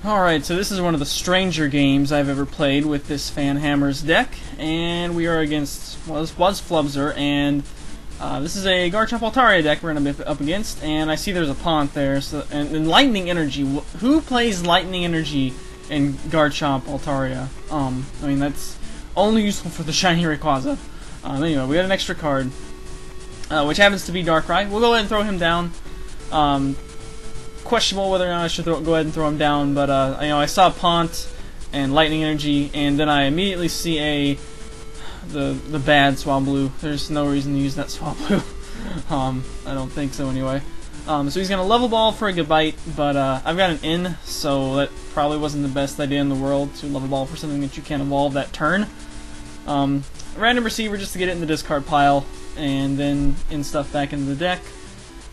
Alright, so this is one of the stranger games I've ever played with this Fan Hammers deck, and we are against Whas Flubzor, and this is a Garchomp Altaria deck we're going to be up against, and I see there's a Pont there, so, and Lightning Energy. Who plays Lightning Energy in Garchomp Altaria? I mean, that's only useful for the shiny Rayquaza. Anyway, we got an extra card, which happens to be Darkrai. We'll go ahead and throw him down. Questionable whether or not I should go ahead and throw him down, but I saw Pont and Lightning Energy, and then I immediately see the bad Swablu. There's no reason to use that Swablu. I don't think so anyway. So he's gonna level ball for a Gabite, but I've got an in, so that probably wasn't the best idea in the world to level ball for something that you can't evolve that turn. Random receiver just to get it in the discard pile, and then in stuff back into the deck.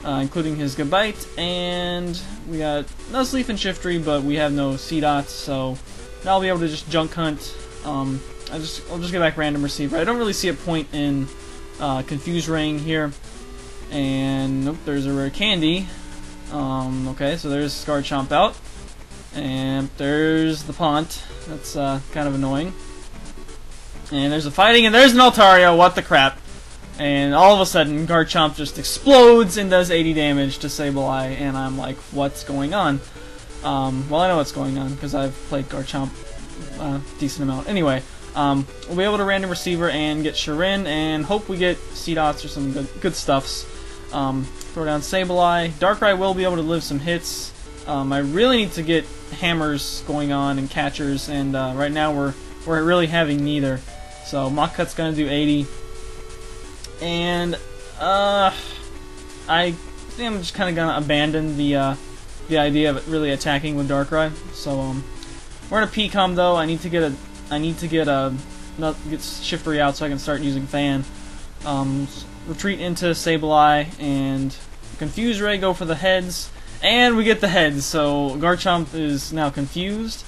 Including his Gabite, and we got Nuzleaf and Shiftry, but we have no C-Dots, so now I'll be able to just junk hunt. I'll just get back Random Receiver. I don't really see a point in Confuse Ring here, and nope, there's a rare candy. Okay, so there's Garchomp out, and there's the Pont. That's kind of annoying. And there's a Fighting, and there's an Altaria. What the crap? And all of a sudden, Garchomp just explodes and does 80 damage to Sableye, and I'm like, what's going on? Well, I know what's going on, because I've played Garchomp a decent amount. Anyway, we'll be able to Random Receiver and get Shirin, and hope we get C-Dots or some good stuffs. Throw down Sableye. Darkrai will be able to live some hits. I really need to get hammers going on and catchers, and right now we're really having neither. So Mach Cut's going to do 80. And I think I'm just kind of gonna abandon the idea of really attacking with Darkrai. So we're gonna P-Com though. I need to get Shiftry out so I can start using Fan. Retreat into Sableye and Confuse Ray. Go for the heads, and we get the heads. So Garchomp is now confused.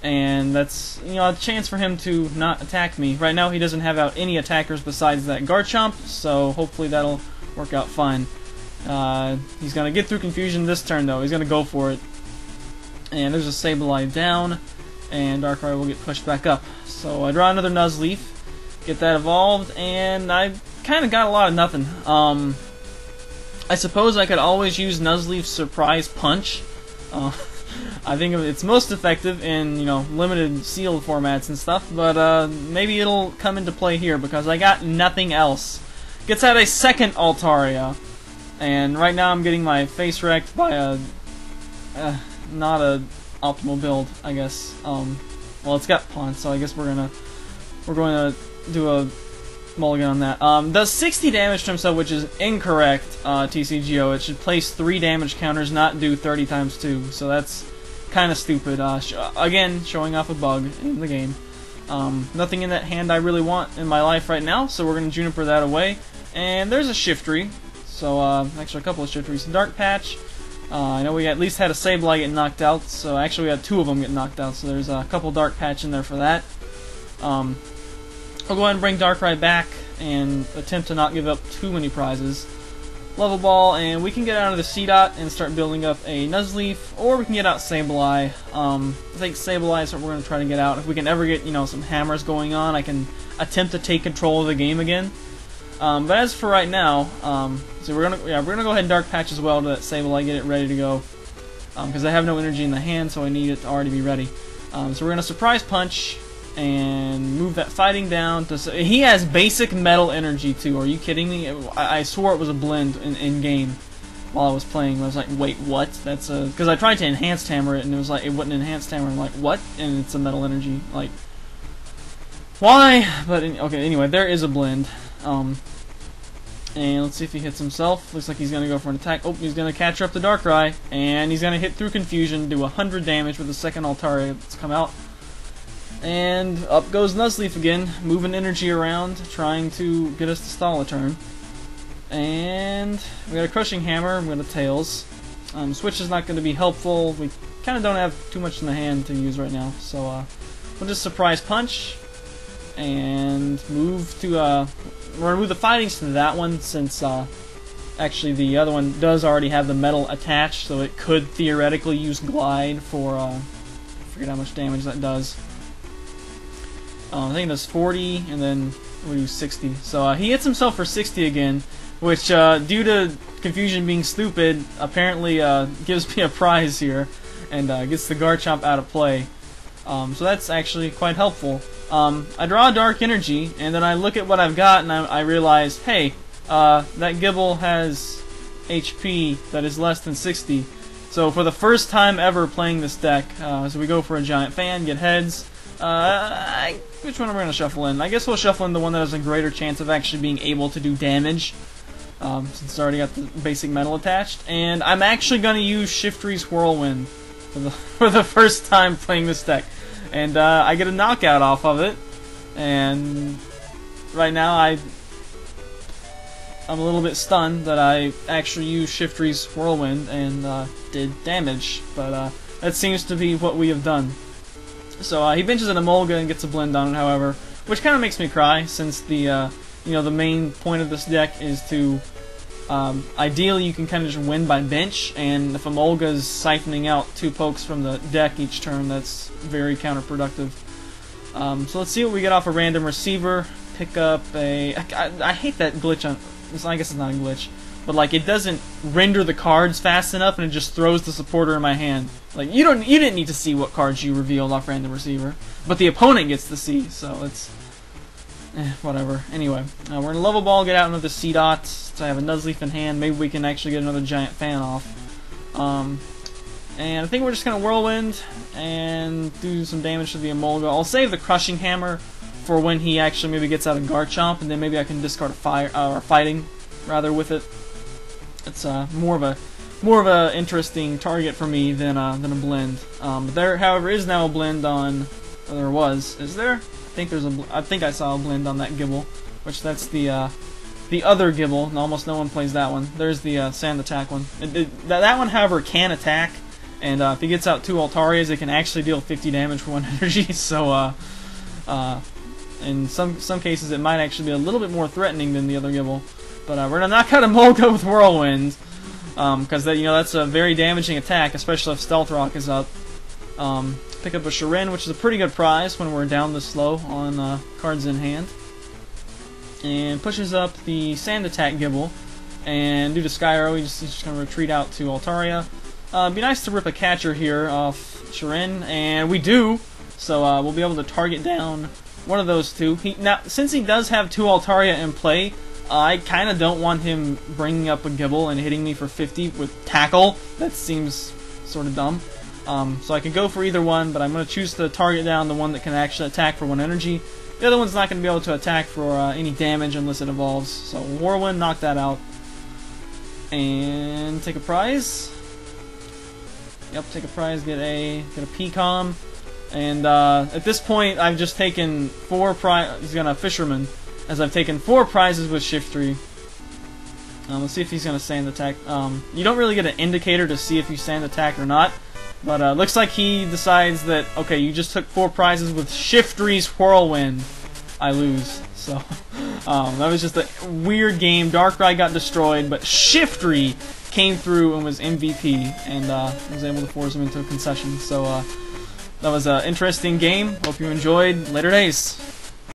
And that's, a chance for him to not attack me. Right now he doesn't have out any attackers besides that Garchomp, so hopefully that'll work out fine. He's going to get through confusion this turn though. He's going to go for it. And there's a Sableye down, and Darkrai will get pushed back up. So I draw another Nuzleaf, get that evolved, and I kind of got a lot of nothing. I suppose I could always use Nuzleaf's Surprise Punch. I think it's most effective in, limited sealed formats and stuff, but maybe it'll come into play here because I got nothing else. Gets out a second Altaria, and right now I'm getting my face wrecked by a not a optimal build, I guess. Well, it's got Pont, so I guess we're going to do a mulligan on that. Does 60 damage to himself, which is incorrect. TCG-0. It should place 3 damage counters, not do 30 times 2. So that's kind of stupid. Again, showing off a bug in the game. Nothing in that hand I really want in my life right now, so we're going to Juniper that away. And there's a Shiftry. So, actually a couple of Shiftries. Dark Patch. I know we at least had a Sableye get knocked out, so actually we had 2 of them get knocked out, so there's a couple Dark Patch in there for that. I'll go ahead and bring Darkrai back and attempt to not give up too many prizes. Level Ball, and we can get out of the C-Dot and start building up a Nuzleaf, or we can get out Sableye. I think Sableye is what we're going to try to get out. If we can ever get, some hammers going on, I can attempt to take control of the game again. But as for right now, so we're gonna go ahead and Dark Patch as well to that Sableye, get it ready to go. Because I have no energy in the hand, so I need it to already be ready. So we're going to Surprise Punch and move that Fighting down to. He has basic Metal Energy too. Are you kidding me? I swore it was a blend in game while I was playing. I was like, wait, what? That's a because I tried to Enhanced Hammer it and it was like it wasn't Enhanced Hammer. I'm like, what? And it's a Metal Energy. Like, why? But okay, anyway, there is a blend. And let's see if he hits himself. Looks like he's gonna go for an attack. Oh, he's gonna catch up the Darkrai, and he's gonna hit through confusion, do 100 damage with the second Altaria that's come out. And up goes Nuzleaf again, moving energy around, trying to get us to stall a turn. And we got a Crushing Hammer, we got a Tails. Switch is not going to be helpful. We kind of don't have too much in the hand to use right now, so we'll just Surprise Punch and move to. We're gonna move the Fightings to that one since actually the other one does already have the metal attached, so it could theoretically use Glide for forget how much damage that does. I think it does 40, and then we do 60. So he hits himself for 60 again, which, due to confusion being stupid, apparently gives me a prize here, and gets the Garchomp out of play. So that's actually quite helpful. I draw a Dark Energy, and then I look at what I've got, and I realize, hey, that Gibble has HP that is less than 60. So for the first time ever playing this deck, so we go for a Giant Fan, get heads. Which one are we going to shuffle in? I guess we'll shuffle in the one that has a greater chance of actually being able to do damage, since it's already got the basic metal attached. And I'm actually going to use Shiftry's Whirlwind for the first time playing this deck. And I get a knockout off of it. And right now I'm a little bit stunned that I actually used Shiftry's Whirlwind and did damage. But that seems to be what we have done. So he benches an Emolga and gets a blend on it, however, which kind of makes me cry, since the the main point of this deck is to ideally you can kind of just win by bench, and if Emolga's siphoning out 2 pokes from the deck each turn, that's very counterproductive. So let's see what we get off a random receiver. Pick up a... I hate that glitch on... I guess it's not a glitch. But like, it doesn't render the cards fast enough, and it just throws the supporter in my hand. Like, you didn't need to see what cards you revealed off random receiver, but the opponent gets to see, so it's whatever. Anyway, we're gonna level ball, get out another C-Dot. So I have a Nuzleaf in hand. Maybe we can actually get another Giant Fan off. And I think we're just gonna Whirlwind and do some damage to the Emolga. I'll save the Crushing Hammer for when he actually maybe gets out of Garchomp, and then maybe I can discard a fire or fighting rather with it. It's more of a interesting target for me than a blend. There, however, is now a blend on. Or there was. Is there? I think I saw a blend on that Gibble, which that's the other Gibble. And almost no one plays that one. There's the Sand Attack one. That one, however, can attack, and if he gets out 2 Altarias, it can actually deal 50 damage for 1 energy. So in some cases, it might actually be a little bit more threatening than the other Gibble. But we're gonna knock out a Emolga with Whirlwind, because that's a very damaging attack, especially if Stealth Rock is up. Pick up a Shirin, which is a pretty good prize when we're down this low on cards in hand, and pushes up the Sand Attack Gibble. And due to Skyro, he's just gonna retreat out to Altaria. Be nice to rip a catcher here off Shirin, and we do. So we'll be able to target down one of those 2. Now, since he does have 2 Altaria in play, I kind of don't want him bringing up a Gibble and hitting me for 50 with Tackle. That seems sort of dumb. So I could go for either one, but I'm going to choose to target down the one that can actually attack for 1 energy. The other one's not going to be able to attack for any damage unless it evolves. So Whirlwind, knock that out. And take a prize. Yep, take a prize, get a P-Com. And at this point, I've just taken 4 prizes. He's going to Fisherman. As I've taken 4 prizes with Shiftry. Let's see if he's going to Sand Attack. You don't really get an indicator to see if you Sand Attack or not. But looks like he decides that, okay, you just took 4 prizes with Shiftry's Whirlwind. I lose. So, that was just a weird game. Darkrai got destroyed, but Shiftry came through and was MVP. And was able to force him into a concession. So, that was an interesting game. Hope you enjoyed. Later days.